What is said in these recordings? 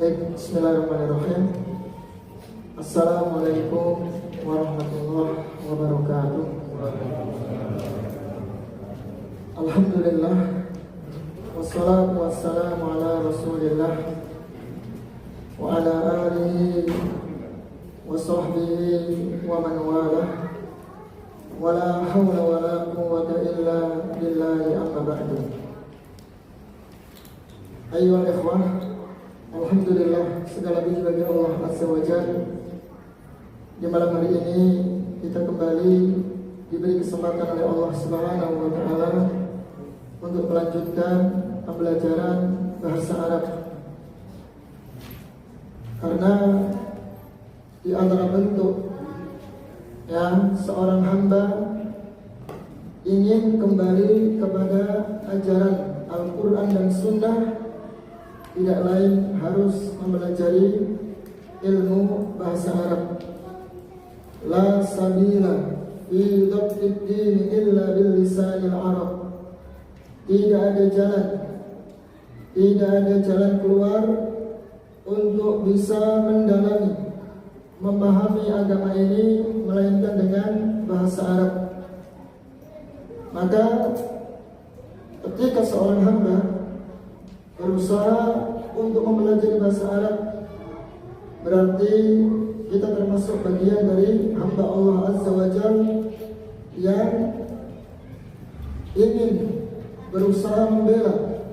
Bismillahirrahmanirrahim. Assalamualaikum warahmatullahi wabarakatuh. Alhamdulillah, wassalatu wassalamu ala rasulillah wa ala alihi wa sahbihi wa man walah, wa la hawla wa la quwwata illa billahi, amma ba'du. Ayyuhal ikhwah, alhamdulillah, segala puji bagi Allah Azza wa Jalla. Di malam hari ini kita kembali diberi kesempatan oleh Allah Subhanahu wa taala untuk melanjutkan pembelajaran bahasa Arab. Karena di antara bentuk seorang hamba ingin kembali kepada ajaran Al-Quran dan Sunnah, tidak lain harus mempelajari ilmu bahasa Arab. La sabila fi dhabtid din illa bil lisanil Arab. Tidak ada jalan keluar untuk bisa mendalami, memahami agama ini melainkan dengan bahasa Arab. Maka ketika seorang hamba berusaha untuk mempelajari bahasa Arab, berarti kita termasuk bagian dari hamba Allah Azza wa Jalla yang ingin berusaha membela,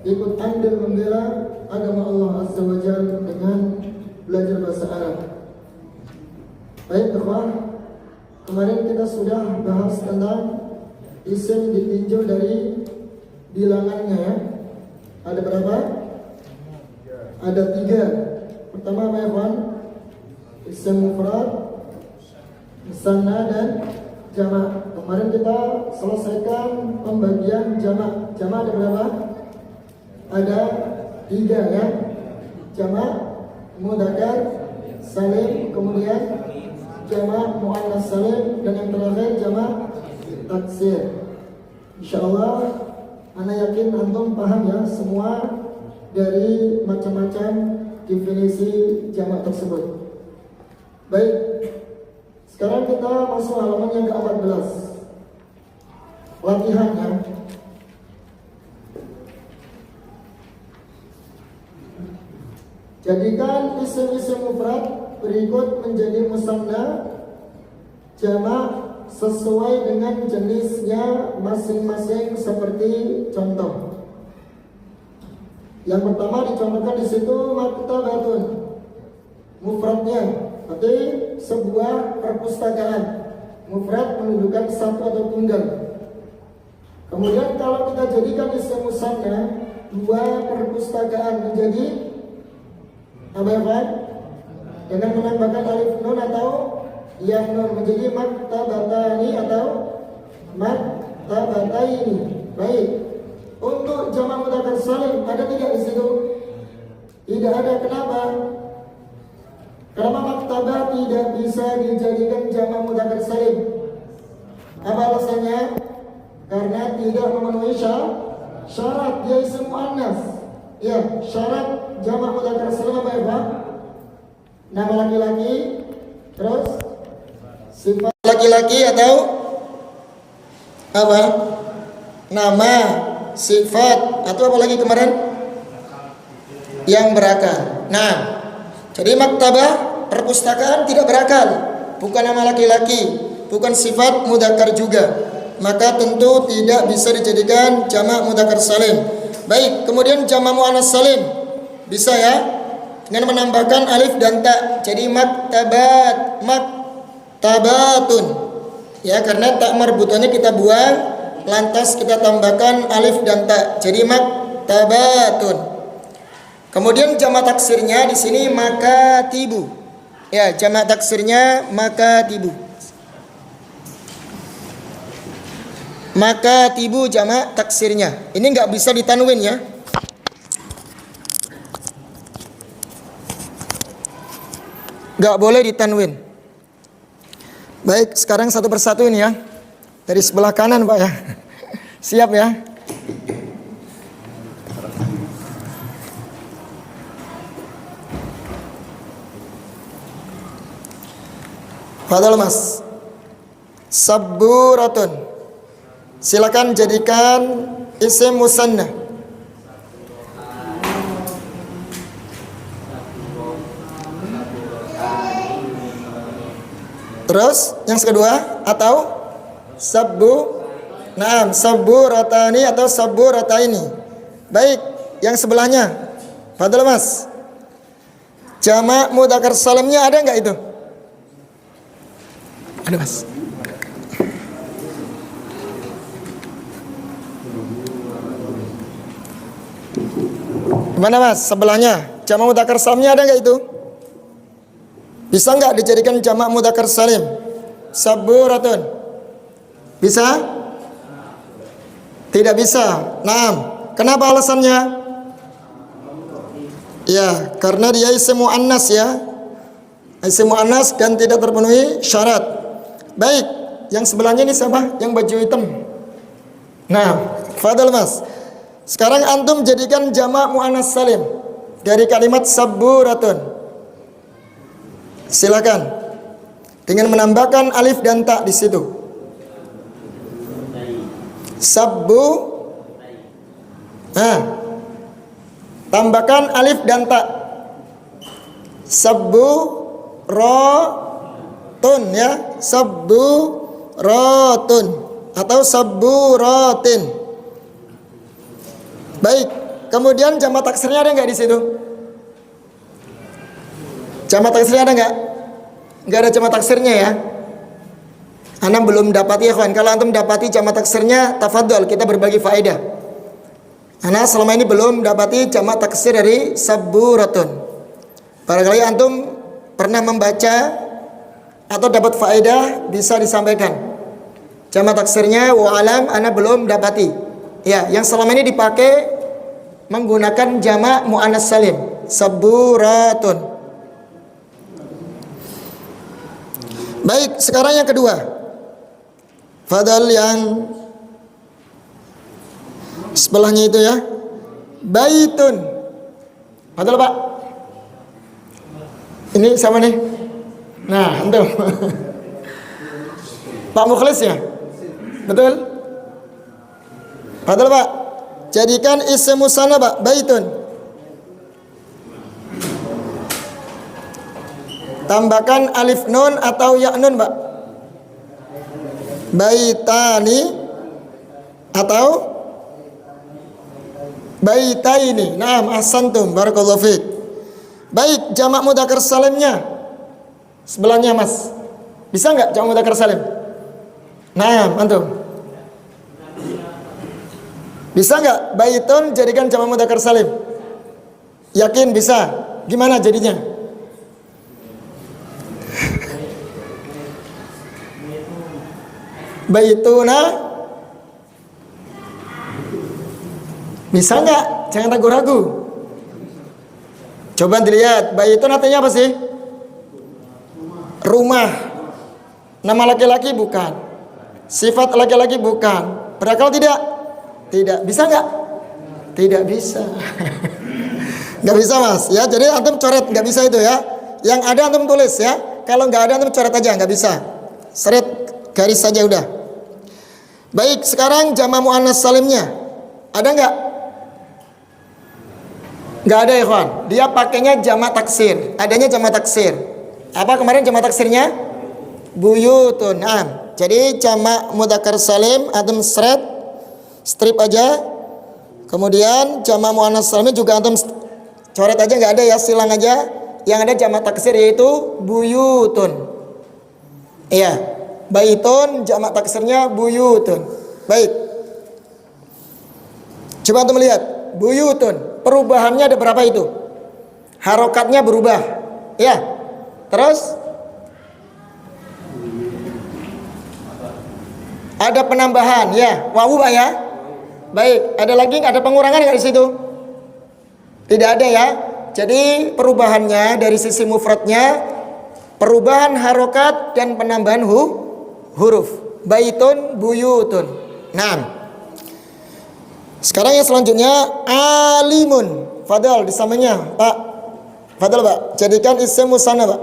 ikut andil membela agama Allah Azza wa Jalla dengan belajar bahasa Arab. Baik ikhwah, kemarin kita sudah bahas tentang isim ditinjau dari bilangannya ya. Ada berapa? Ada 3. Pertama apa ya kawan? Isim mufrad, musanna dan jamak. Kemarin kita selesaikan pembagian jamak. Jamak ada berapa? Ada 3 ya. Jamak mudzakkar salim, kemudian jamak muannas salim, dan yang terakhir jamak taksir. Insyaallah ana yakin antum paham ya semua dari macam-macam definisi jamak tersebut. Baik, sekarang kita masuk halaman yang ke-14. Latihannya. Jadikan isim-isim mufrad berikut menjadi musanna jamak sesuai dengan jenisnya masing-masing seperti contoh. Yang pertama dicontohkan di situ maktabatun. Mufradnya berarti sebuah perpustakaan. Mufrad menunjukkan satu atau tunggal. Kemudian kalau kita jadikan isim musanna, 2 perpustakaan menjadi apa ya Pak? Dengan menambahkan alif nun atau ya nun menjadi maktabatani atau maktabataini. Baik. Untuk jamak mudzakkar salim ada tidak di situ? Tidak ada. Kenapa? Karena maktabah tidak bisa dijadikan jamak mudzakkar salim. Apa alasannya? Karena tidak memenuhi syarat, dia isim muannas. Ya, syarat jamak mudzakkar salim apa ya Pak? Nama laki-laki, terus sifat laki-laki atau apa? Nama, sifat, atau apa lagi kemarin? Yang berakal. Nah, jadi maktabah perpustakaan tidak berakal, bukan nama laki-laki, bukan sifat mudzakkar juga, maka tentu tidak bisa dijadikan jamak mudzakkar salim. Baik, kemudian jamak muannas salim bisa ya, dengan menambahkan alif dan ta. Jadi maktabatun. Ya, karena tak marbutannya kita buang, lantas kita tambahkan alif dan ta. Jadi maktabatun. Kemudian jamak taksirnya di sini makatibu. Ya, jamak taksirnya makatibu. Makatibu jamak taksirnya. Ini enggak bisa ditanwin ya. Enggak boleh ditanwin. Baik, sekarang satu persatu ini ya. Dari sebelah kanan Pak ya. Siap ya. Fadal Mas. Sabburatun. Silakan jadikan isim musanna. Terus yang kedua atau sabburatani atau sabburataini. Baik, yang sebelahnya. Fadal Mas. Jamak mudzakkar salimnya ada enggak itu? Ada Mas. Gimana Mas? Sebelahnya jamak mudzakkar salimnya ada enggak itu? Bisa enggak dijadikan jamak mudzakkar salim? Sabburatun. Bisa? Tidak bisa. Naam. Kenapa alasannya? Ya, karena dia isim muannas ya. Isim muannas dan tidak terpenuhi syarat. Baik, yang sebelahnya ini siapa? Yang baju hitam. Nah, fadal Mas. Sekarang antum jadikan jamak muannas salim dari kalimat sabburatun. Silakan. Dengan menambahkan alif dan ta di situ. Sabbu. Nah, tambahkan alif dan ta. Sabbu rotun ya. Sabbu rotun atau sabburatin. Baik, kemudian jamak taksirnya ada enggak di situ? Jamak taksirnya ada enggak? Enggak ada jamak taksirnya ya. Ana belum dapati ya kawan. Kalau antum dapati jamak taksirnya, tafadhol kita berbagi faedah. Ana selama ini belum dapati jamak taksir dari sabburatun. Barangkali antum pernah membaca atau dapat faedah bisa disampaikan. Jamak taksirnya wa alam ana belum dapati. Ya, yang selama ini dipakai menggunakan jamak muannas salim, sabburatun. Baik, sekarang yang kedua. Fadal yang sebelahnya itu ya. Baitun. Fadal Pak. Ini sama nih. Nah, antum. Pak Mukhlis ya? Betul? Fadal Pak. Jadikan isim musanna Pak, baitun. Tambahkan alif nun atau ya nun Pak. Baitani atau baitaini. Naam, ahsantum, barakallahu fiik. Baik, jamak mudzakkar salimnya sebelahnya Mas. Bisa enggak jamak mudzakkar salim? Naam, antum. Bisa enggak baitun jadikan jamak mudzakkar salim? Yakin bisa? Gimana jadinya? Baituna. Bisa enggak? Jangan ragu-ragu. Coba dilihat, baitun artinya apa sih? Rumah. Nama laki-laki bukan. Sifat laki-laki bukan. Berakal tidak? Tidak. Bisa enggak? Tidak bisa. Enggak bisa Mas. Ya, jadi antum coret, enggak bisa itu ya. Yang ada antum tulis ya. Kalau enggak ada antum coret aja, enggak bisa. Seret garis saja udah. Baik, sekarang jamak muannas salimnya. Ada enggak? Enggak ada ya kawan. Dia pakainya jamak taksir. Adanya jamak taksir. Apa kemarin jamak taksirnya? Buyutun. Nah, jadi jamak mudzakkar salim antum seret strip aja. Kemudian jamak muannas salimnya juga antum coret aja, enggak ada ya, silang aja. Yang ada jamak taksir yaitu buyutun. Iya. Baitun jamak taksirnya buyutun. Baik. Coba antum lihat. Buyutun. Perubahannya ada berapa itu? Harokatnya berubah. Ya. Terus ada penambahan ya. Wawu Pak ya. Baik. Ada lagi ada pengurangan enggak di situ? Tidak ada ya. Jadi perubahannya dari sisi mufradnya perubahan harokat dan penambahan huruf. Baitun, buyutun. Nah, sekarang yang selanjutnya alimun. Fadal disamanya Pak. Fadal Pak. Jadikan isim musanna Pak.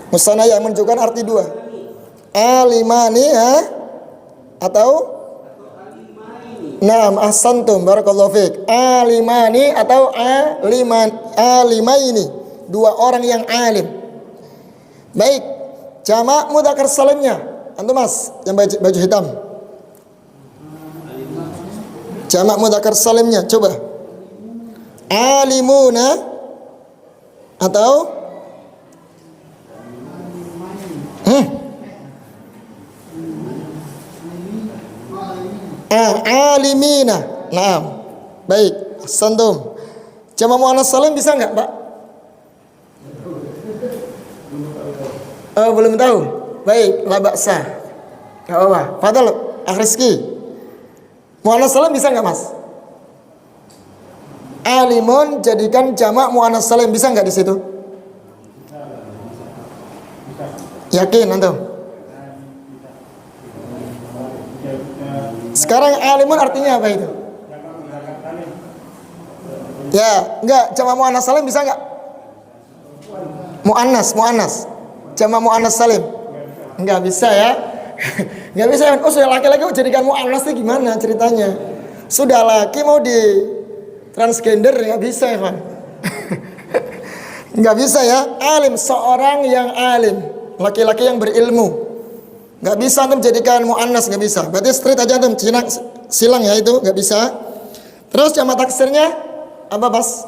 Musanna yang menunjukkan arti dua. Alimani atau Naam, ahsantum, barakallahu fiik. Alimani atau alimaini, dua orang yang alim. Baik, jamak mudzakkar salimnya. Antum Mas, yang baju hitam. Jamak mudzakkar salimnya, coba. Alimuna atau alimina. Naam. Baik, ahsantum. Jamak muannats salim bisa enggak, Pak? Oh, belum tahu. Baik, la ba'sa. Enggak apa-apa. Fadal, Akh Rizki. Muannats salim bisa enggak, Mas? Alimun jadikan jamak muannats salim, bisa enggak di situ? Yakin antum? Sekarang alimun artinya apa itu? Ya, enggak, jamak muannats salim bisa enggak? Muannas. Jamak muannas salim. Enggak bisa ya. Enggak bisa. Oh, sudah laki-laki jadikan muannas itu gimana ceritanya? Sudah laki mau di transgender enggak bisa ya, Pak. Enggak bisa ya. Alim, seorang yang alim, laki-laki yang berilmu. Enggak bisa antum jadikan muannas, enggak bisa. Berarti straight aja antum silang ya, itu enggak bisa. Terus jamak taksirnya apa, Bas?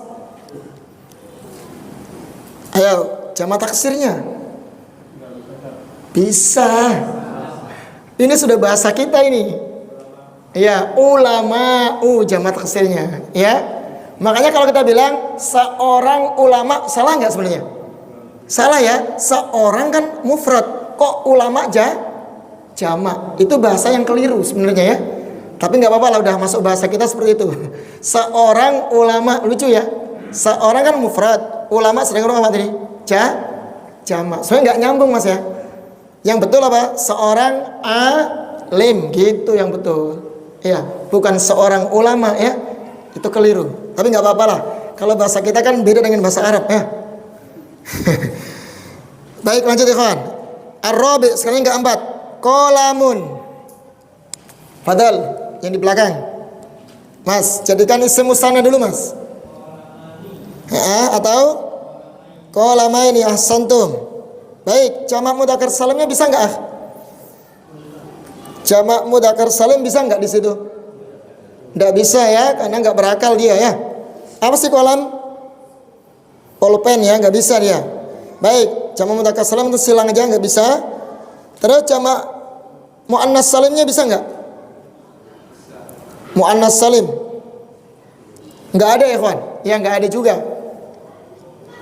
Ayo, jamak taksirnya. Bisa. Ini sudah bahasa kita ini. Ya, ulama, jamak taksirnya, ya. Makanya kalau kita bilang seorang ulama, salah enggak sebenarnya? Salah ya. Seorang kan mufrad, kok ulama jamak. Itu bahasa yang keliru sebenarnya ya. Tapi nggak apa-apa lah, udah masuk bahasa kita seperti itu. Seorang ulama, lucu ya. Seorang kan mufrad, ulama sering orang apa tadi? Jamak. Soalnya nggak nyambung Mas ya. Yang betul apa? Seorang alim, gitu yang betul. Ya, bukan seorang ulama ya. Itu keliru. Tapi nggak apa-apa lah. Kalau bahasa kita kan beda dengan bahasa Arab ya. Baik, lanjut ikhwan. Ar-rabi, sekarang yang keempat. Qalamun. Fadal, yang di belakang. Mas, jadikan isim musanna dulu, Mas. Atau qalamaini, ahsantum. Baik, jamak mudzakkar salimnya bisa enggak? Jamak mudzakkar salim bisa enggak di situ? Enggak bisa ya, karena enggak berakal dia ya. Apa sih kolam? Pulpen ya, enggak bisa dia. Baik, jamak mudzakkar salim itu silang aja, enggak bisa. Terus jamak muannas salimnya bisa enggak? Muannas salim enggak ada ya, kawan? Ya enggak ada juga.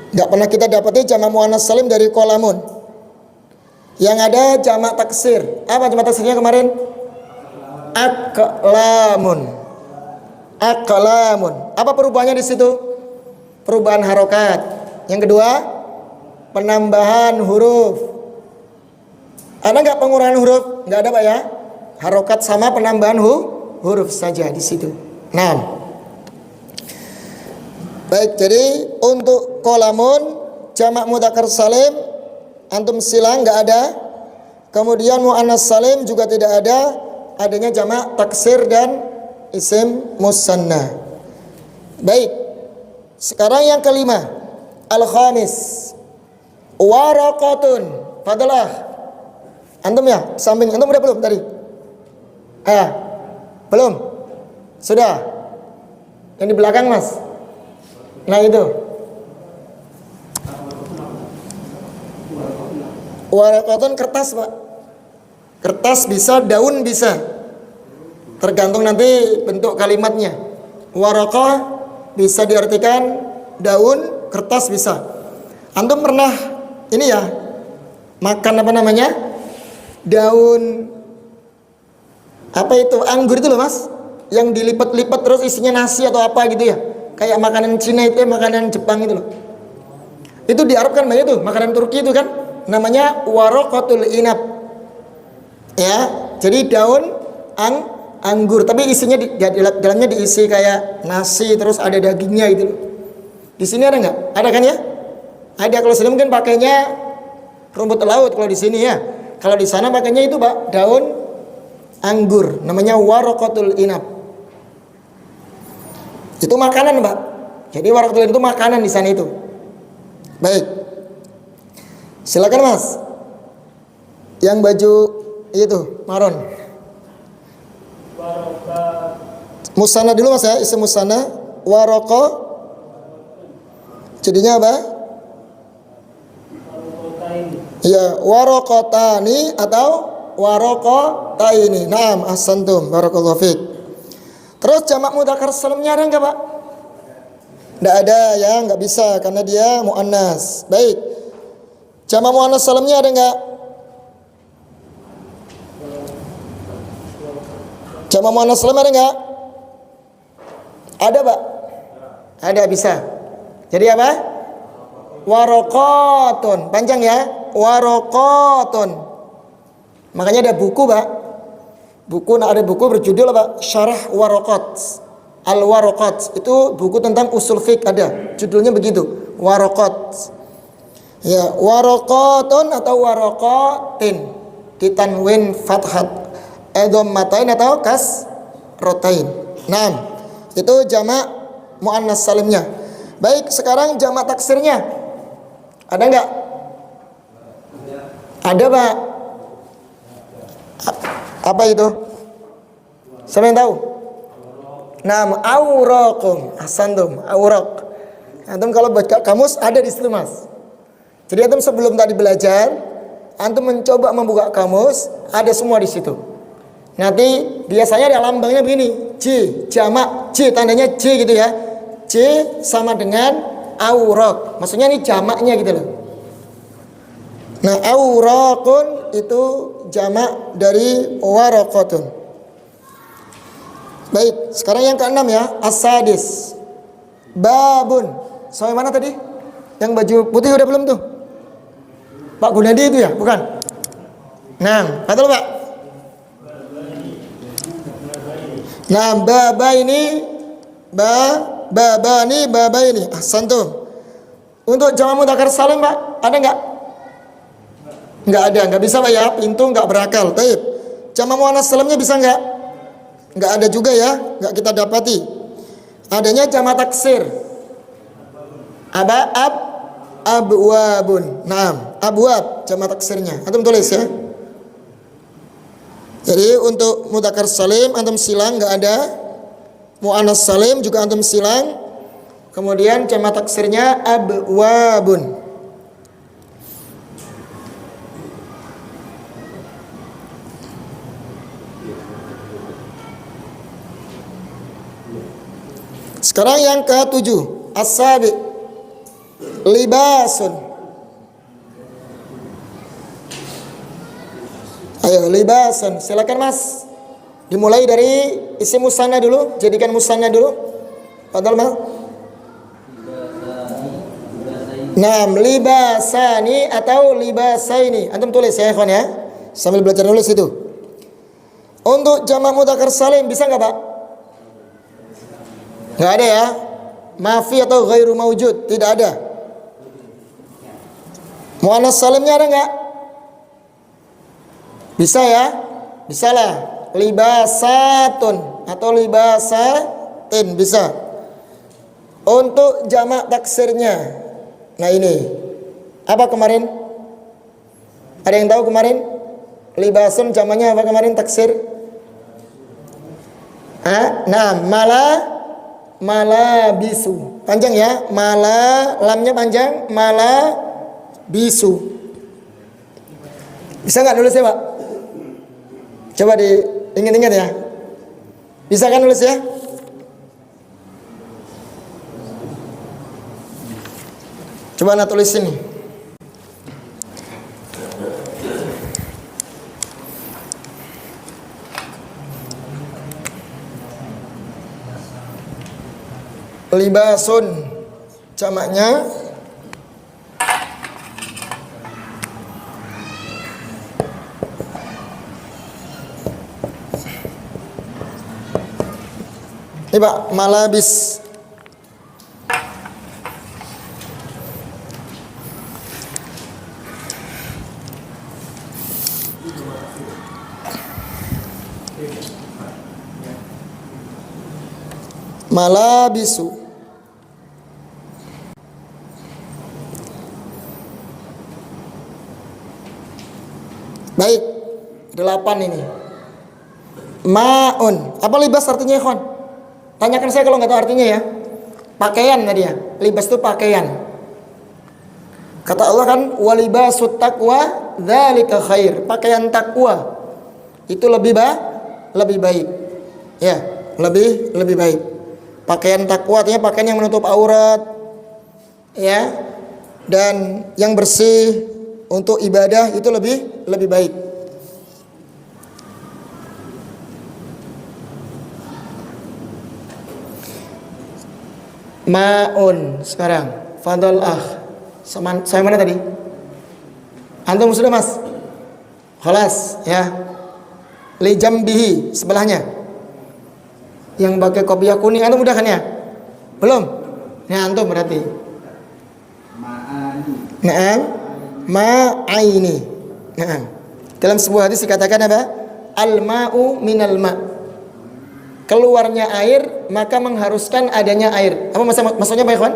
Enggak pernah kita dapetin jamak muannas salim dari qalamun. Yang ada jamak taksir. Apa jamak taksirnya kemarin? Aqlamun. Apa perubahannya di situ? Perubahan harokat. Yang kedua, penambahan huruf. Ada nggak pengurangan huruf? Nggak ada Pak ya. Harokat sama penambahan huruf saja di situ. Nah, baik. Jadi untuk qalamun jamak mudzakkar salim antum silang nggak ada. Kemudian muannas salim juga tidak ada. Adanya jamak taksir dan isim musanna. Baik. Sekarang yang kelima, al-khamis. Waraqatun. Fadalah. Antum ya, samping antum udah belum tadi? Belum? Sudah? Yang di belakang Mas? Nah itu. Waraqatun kertas Pak. Kertas bisa, daun bisa. Tergantung nanti bentuk kalimatnya. Waraqah bisa diartikan daun, kertas bisa. Antum pernah ini ya, makan apa namanya? Daun apa itu? Anggur itu loh Mas, yang dilipat-lipat terus isinya nasi atau apa gitu ya, kayak makanan Cina itu ya, makanan Jepang itu loh. Itu di Arab kan banyak tuh, makanan Turki itu kan namanya waraqatul inab ya. Jadi daun anggur, tapi isinya dalamnya diisi kayak nasi terus ada dagingnya gitu loh. Di sini ada nggak? Ada kan ya? Ada. Kalau sini mungkin pakainya rumput laut kalau di sini ya. Kalau di sana pakainya itu, Pak, daun anggur, namanya waraqatul inab. Itu makanan, Pak. Jadi waraqatul inab itu makanan di sana itu. Baik. Silakan, Mas. Yang baju itu maron. Musana dulu, Mas ya, isim musana. Waraqa jadinya apa? Ya, waraqatani atau waraqataini. Naam, ahsantum, barakallahu fiik. Terus jamak mudzakkar salimnya ada enggak, Pak? Enggak ada ya, enggak bisa karena dia muannas. Baik. Jamak muannas salimnya ada enggak? Jamak muannas salim ada enggak? Ada, Pak? Ada, bisa. Jadi apa? Waraqatun. Panjang ya? Waraqatun. Makanya ada buku, Pak. Ada buku berjudul apa? Syarah Waraqat. Al-Waraqat. Itu buku tentang usul fiqh ada. Judulnya begitu. Waraqat. Ya, waraqatun atau waraqatin. Ditanwin fathat. Dhammatain atau kasratain. 6. Itu jamak muannas salimnya. Baik, sekarang jamak taksirnya. Ada enggak? Ada, Pak. Apa itu? Siapa yang tahu? Nam auraqum. Ahsantum, auraq. Antum kalau buat kamus ada di situ, Mas. Jadi antum sebelum tadi belajar, antum mencoba membuka kamus, ada semua di situ. Nanti biasanya ada lambangnya begini, J, jamak, J tandanya J gitu ya. J sama dengan auraq. Maksudnya ini jamaknya gitu loh. Nah, auraqun itu jamak dari waraqatun. Baik, sekarang yang ke-6 ya, as-sadis. Babun. Sampai mana tadi? Yang baju putih udah belum tuh? Pak Gunadi itu ya, bukan? Nah, betul, Pak. Nah, baba ini baba ini. Ahsantum. Untuk jamak mudzakkar salim, Pak, ada enggak? Enggak ada, enggak bisa, Pak ya. Pintu enggak berakal. Baik. Jamak muannas salimnya bisa enggak? Enggak ada juga ya, enggak kita dapati. Adanya jamak taksir. Abwabun. Naam, abwab jamak taksirnya. Antum tulis ya. Jadi untuk mudzakkar salim antum silang enggak ada. Muannas salim juga antum silang. Kemudian jamak taksirnya abwabun. Sekarang yang ke-7, as-sabi, libasun. Ayo, libasun. Silakan, Mas. Dimulai dari isim musanna dulu, jadikan musanna dulu. Padahal, Mas. Naam, libasani atau libasaini. Antum tulis ya, ikhwan ya. Sambil belajar nulis itu. Untuk jamak mudzakkar salim bisa enggak, Pak? Enggak ada ya. Mafi atau ghairu maujud, tidak ada. Muannas salimnya ada enggak? Bisa ya? Bisa lah. Libasatun atau libasatin bisa. Untuk jamak taksirnya. Nah ini. Apa kemarin? Ada yang tahu kemarin? Libasun jamaknya apa kemarin taksir? Nah, malabisu. Panjang ya. Lamnya panjang. Malabisu. Bisa nggak nulisnya, Pak? Coba diingat-ingat ya. Bisa kan nulis ya? Coba anda tulis ini. Libasun jamaknya ini, Pak, malabis. Malabisu. Baik, 8 ini. Ma'un. Apa libas artinya, ikhwan? Tanyakan saya kalau nggak tahu artinya ya. Pakaian tadi ya. Libas itu pakaian. Kata Allah kan, walibasut taqwa dzalika khair. Pakaian takwa itu lebih baik. Ya, lebih baik. Pakaian takwa artinya pakaian yang menutup aurat. Ya. Dan yang bersih untuk ibadah itu lebih baik. Ma'un sekarang. Fadol saya mana tadi? Antum sudah mas? Khalas ya. Li jambihi sebelahnya. Yang pakai kopiah kuning antum udah kan ya? Belum? Nah antum berarti. Ma'ani. Ma'aini. Nah. Dalam sebuah hadis dikatakan apa? Al-ma'u minal ma'. Keluarnya air maka mengharuskan adanya air. Apa maksudnya Pak Ikhwan?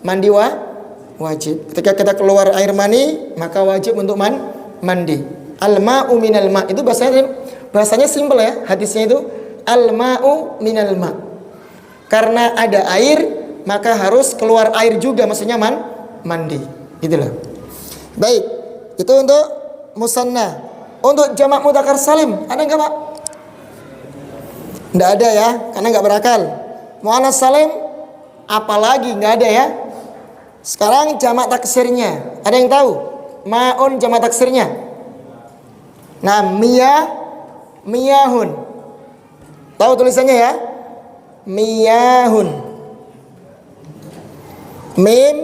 Mandi wajib. Ketika kita keluar air mani maka wajib untuk mandi. Al-ma'u minal ma'. Itu bahasanya simpel ya. Hadisnya itu al-ma'u minal ma'. Karena ada air maka harus keluar air juga, maksudnya mandi. Itulah. Baik. Itu untuk musanna. Untuk jamak mudzakkar salim ada enggak Pak? Nggak ada ya, karena nggak berakal. Muannas salim apalagi nggak ada ya. Sekarang jamak taksirnya, ada yang tahu? Ma'un jamak taksirnya. Nah, miyahun. Tahu tulisannya ya? Miyahun. Mim,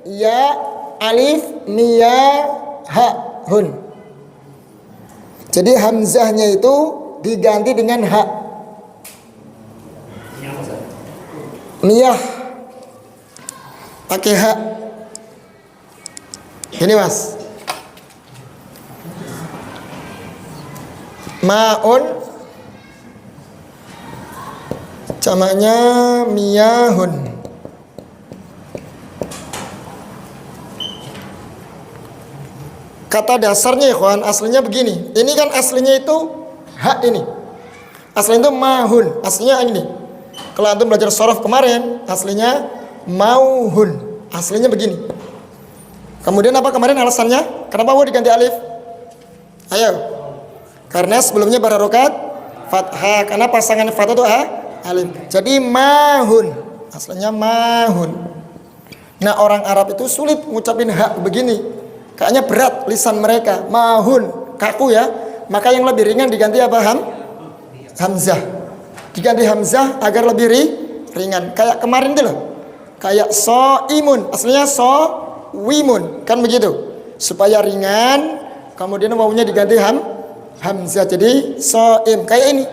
ya, alif, miyahun. Jadi hamzahnya itu diganti dengan ha. Miyah pakai hak. Ini mas. Ma'un jamaknya miyahun. Kata dasarnya ikhwan aslinya begini. Ini kan aslinya itu hak ini. Aslinya itu mahun. Aslinya ini. Kalau antum belajar shorof kemarin, aslinya mauhun. Aslinya begini. Kemudian apa kemarin alasannya? Kenapa waw diganti alif? Ayo. Karena sebelumnya bararokat fathah. Karena pasangan fathah itu alif. Jadi mahun. Aslinya mahun. Nah orang Arab itu sulit ngucapin hak begini. Kayaknya berat lisan mereka. Mahun. Kaku ya. Maka yang lebih ringan diganti apa? Hamzah. Diganti hamzah agar lebih ringan. Kayak kemarin itu loh. Kayak so'imun. Aslinya so'imun. Kan begitu. Supaya ringan. Kemudian wawunya diganti hamzah. Jadi so'im. Kayak ini.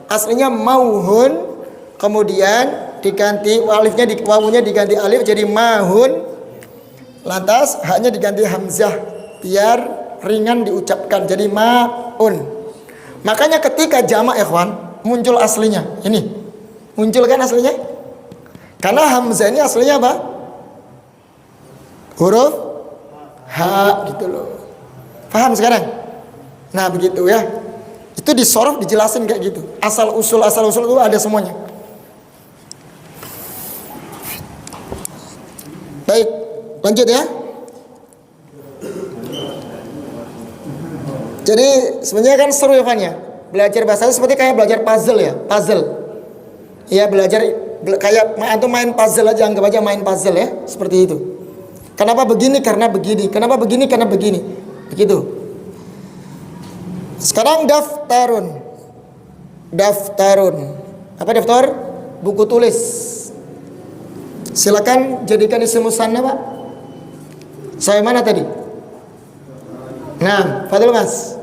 Aslinya mauhun. Kemudian diganti alifnya, wawunya diganti alif jadi mahun. Lantas haknya diganti hamzah. Biar ringan diucapkan. Jadi ma'un. Makanya ketika jamak ikhwan muncul aslinya. Ini muncul kan aslinya? Karena hamzah ini aslinya apa? Huruf ha gitu loh. Paham sekarang? Nah begitu ya. Itu disorof dijelasin kayak gitu. Asal usul itu ada semuanya. Baik, lanjut ya. Jadi sebenarnya kan seru ya Fan ya. Belajar bahasa itu seperti kayak belajar puzzle ya, puzzle. Ya belajar kayak antum main puzzle aja, anggap aja main puzzle ya, seperti itu. Kenapa begini? Karena begini. Kenapa begini? Karena begini. Begitu. Sekarang daftarun. Apa daftar? Buku tulis. Silakan jadikan isim musanna Pak. Saya mana tadi? Nah, fadhil Mas.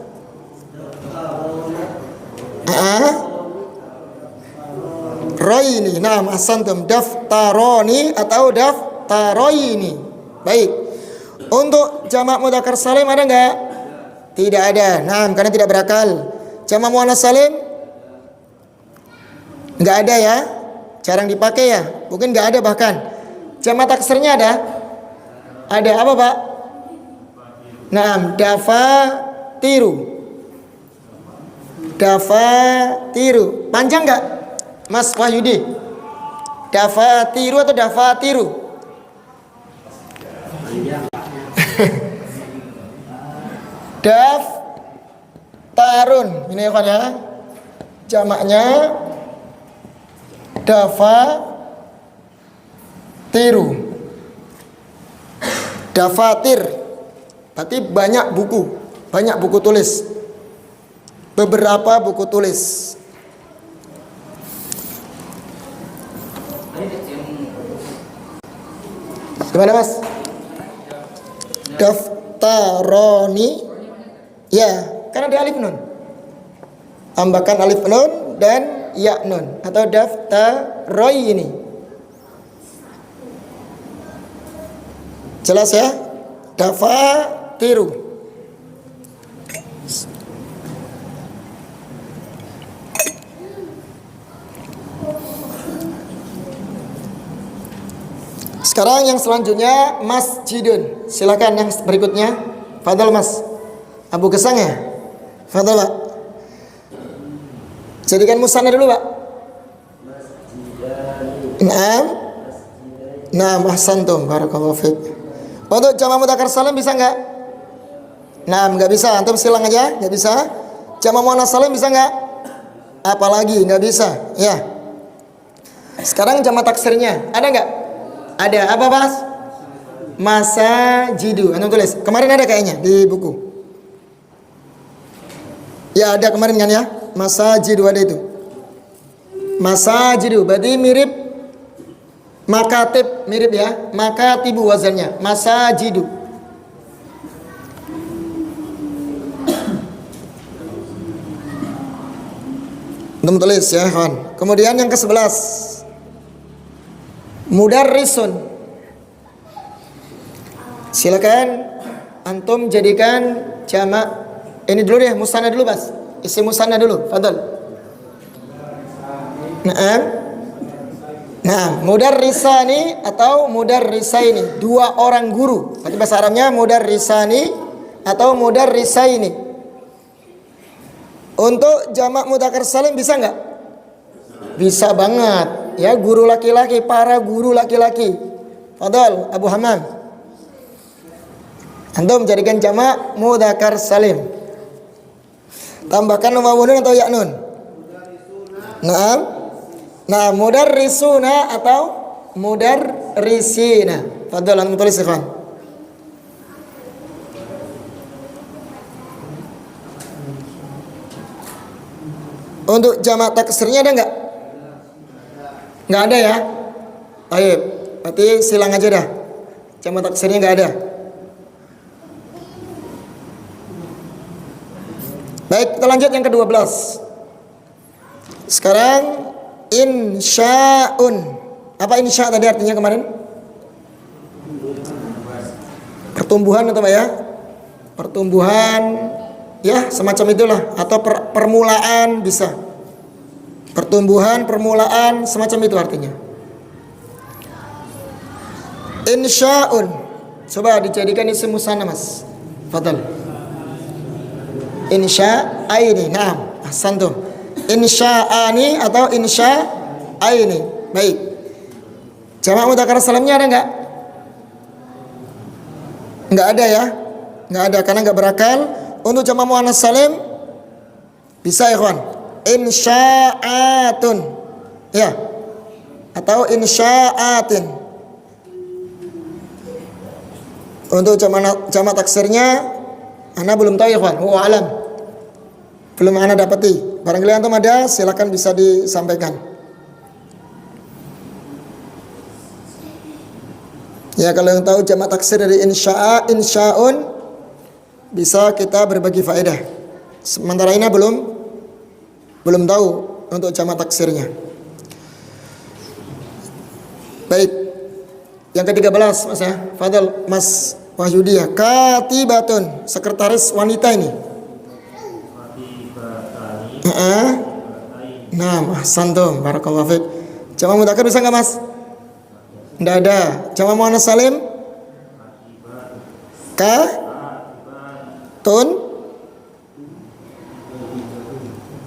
Roini, nah asantum daftaroni atau daftaroini. Baik. Untuk jamak mudzakkar salim ada enggak? Tidak ada. Nah, karena tidak berakal. Jamak muannas salim Nggak ada ya, jarang dipakai ya, mungkin nggak ada bahkan. Jamak taksirnya ada? Ada apa Pak? Naam, dafatiru. Dafatiru. Panjang nggak Mas Wahyudi? Dafatiru atau dafatiru? Daftarun. Ini ya kan ya, jamaknya dafatiru. Dafatir berarti banyak buku tulis, beberapa buku tulis. Gimana Mas? Daftaroni, ya, karena ada alif nun. Tambahkan alif nun dan ya nun, atau daftaroi ini. Jelas ya? Dafatiru. Sekarang yang selanjutnya masjidun. Silakan yang berikutnya. Fadal Mas Abu Gesang ya. Fadal Pak. Jadikan musanna dulu Pak. Naam ahsantum, barakallahu fiik. Untuk jamak mudzakkar salim bisa enggak? Enggak bisa. Antum silang aja, enggak bisa. Jamak muannas salim bisa enggak? Apalagi enggak bisa, ya. Sekarang jamak taksirnya, ada enggak? Ada. Apa, Mas? Masajidu. Antum tulis. Kemarin ada kayaknya di buku. Ya, ada kemarin kan ya? Masajidu ada itu. Masajidu berarti mirip makatib, mirip ya, makatibu wazannya, masajidu. Antum tulis ya, kawan. Kemudian yang ke-11, mudarrisun. Silakan antum jadikan jamak ini dulu deh, musanna dulu, Mas. Isi musanna dulu, fadhal. Nah, mudarrisani atau mudarrisaini, dua orang guru. Berarti bahasa Arabnya mudarrisani atau mudarrisaini. Untuk jamak mudzakkar salim bisa nggak? Bisa banget. Ya, guru laki-laki, para guru laki-laki. Fadhal, Abu Hamam. Antum jadikan jamak mudzakkar salim. Tambahkan wawun atau ya nun. Nah, mudarrisuna atau mudarrisina. Fadhal, antum tulis ikhwan. Untuk jamak taksirnya ada enggak? Enggak ada ya? Baik, berarti silang aja dah. Jamak taksirnya enggak ada. Baik, kita lanjut yang ke-12. Sekarang insya'un. Apa insya' tadi artinya kemarin? Pertumbuhan atau apa ya? Pertumbuhan, ya semacam itulah. Atau permulaan bisa. Pertumbuhan, permulaan, semacam itu artinya. Insya'un. Coba dijadikan isim musanna, Mas. Fadhal. Insya'aini. Naam, ahsantum. Insya'ani atau insya'aini. Baik. Jamak mudzakkar salimnya ada enggak? Enggak ada ya? Enggak ada karena enggak berakal. Untuk jamak muannas salim bisa ya, kawan. Insya'atun. Ya. Atau insya'atin. Untuk jamak taksirnya ana belum tahu ya, kawan. Wallahu alam. Belum ana dapati. Barangkali antum ada, silakan bisa disampaikan. Ya, kalau yang tahu jamak taksir dari insya'a, insya'un, bisa kita berbagi faedah. Sementara ini belum tahu untuk jamak taksirnya. Baik. Yang ke-13, Mas ya. Fadhal, Mas Wahyudi ya. Katibatun, sekretaris wanita ini. Nah, ahsantum, barakallahu fiik. Jamak mudzakkar bisa nggak Mas? Nggak ada. Jamak muannas salim? Tun.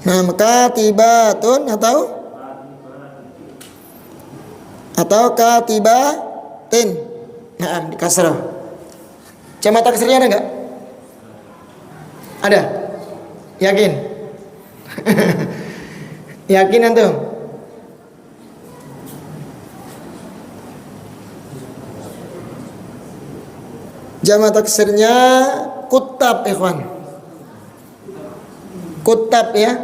Nah, katibatun atau katibatin. Nah, di kasrah. Jamak taksirnya ada nggak? Ada. Yakin? Yakin antum? Jamak taksirnya kutab, ikhwan. Kutab ya.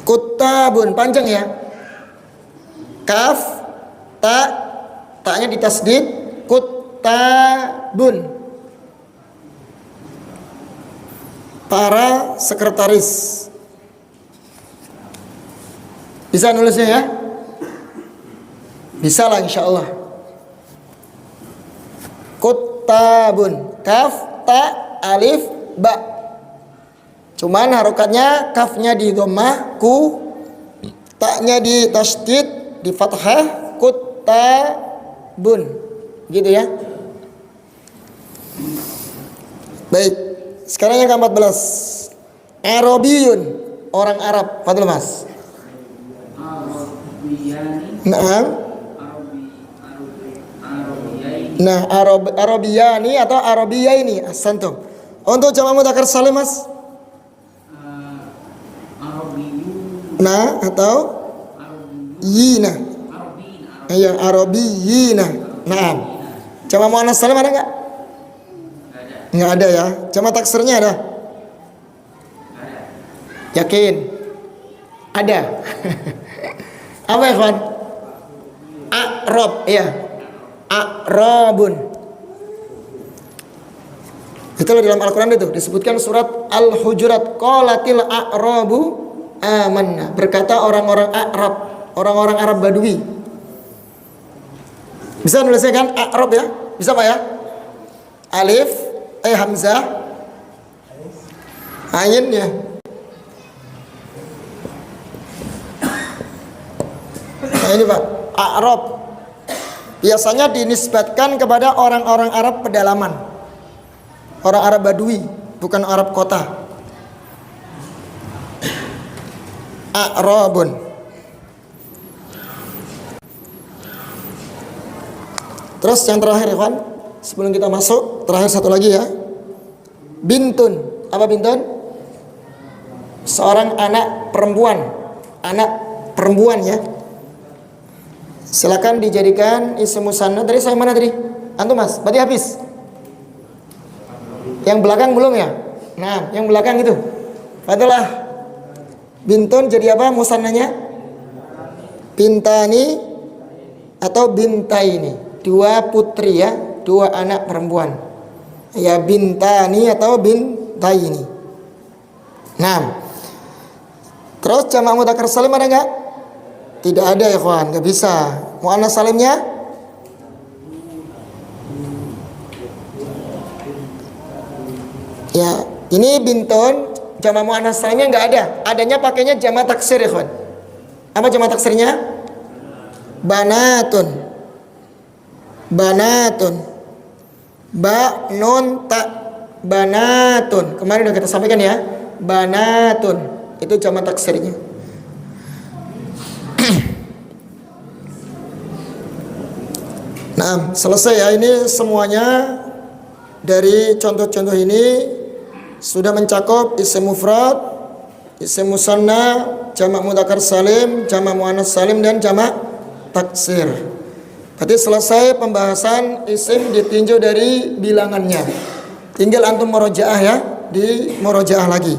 Kutabun, panjang ya. Kaf, ta, taknya ditasdid, kutabun. Para sekretaris. Bisa nulisnya ya? Bisa lah insya Allah. Kutabun, kaf, ta, alif, ba. Cuman harokatnya kafnya di dhammah, ku, taknya di tasydid, di fathah, kutabun. Gitu ya. Baik. Sekarang yang ke-14. Arabiyun, orang Arab. Fadhil Mas. Nah. Nah, Arabiyani atau Arabiyaini. Ahsantum. Untuk jamak mudzakkar salim Mas? Nah, atau yina. Iya, Arabiyina. Nah. Jamak muannas salim ada enggak? Enggak ada ya. Jamak taksirnya ada? Yakin? Ada. Apa ya, kawan? A'rab, ya. A'rabun. Itulah dalam Al-Qur'an itu disebutkan surat Al-Hujurat, qalatil a'rabu amanna. Berkata orang-orang A'rab, orang-orang Arab Badui. Bisa nulisnya kan A'rab ya? Bisa Pak ya? Alif, hamzah, ain ya. Nah ini Pak, A'rab biasanya dinisbatkan kepada orang-orang Arab pedalaman, orang Arab Badui, bukan Arab kota. A'rabun. Terus yang terakhir ya, sebelum kita masuk, terakhir satu lagi ya. Bintun. Apa bintun? Seorang anak perempuan. Anak perempuan ya. Silakan dijadikan isim musanna. Tadi saya mana tadi? Antum Mas, berarti habis. Yang belakang belum ya? Nah, yang belakang itu. Adalah bintun jadi apa musannanya? Bintani atau bintaini. Dua putri ya, dua anak perempuan. Ya bintani atau bintaini. Nah. Terus jamak mudzakkar salim ada enggak? Tidak ada ya kawan, enggak bisa. Muannas salimnya? Ya, ini bintun, jamak muannas salimnya enggak ada. Adanya pakainya jamak taksir ya kawan. Apa jamak taksirnya? Banatun. Banatun. Ba nun ta banatun. Kemarin udah kita sampaikan ya. Banatun. Itu jamak taksirnya. Nah, selesai ya. Ini semuanya dari contoh-contoh ini sudah mencakup isim mufrad, isim musanna, jamak mudzakkar salim, jamak muannas salim dan jamak taksir. Berarti selesai pembahasan isim ditinjau dari bilangannya. Tinggal antum murojaah ya, di murojaah lagi.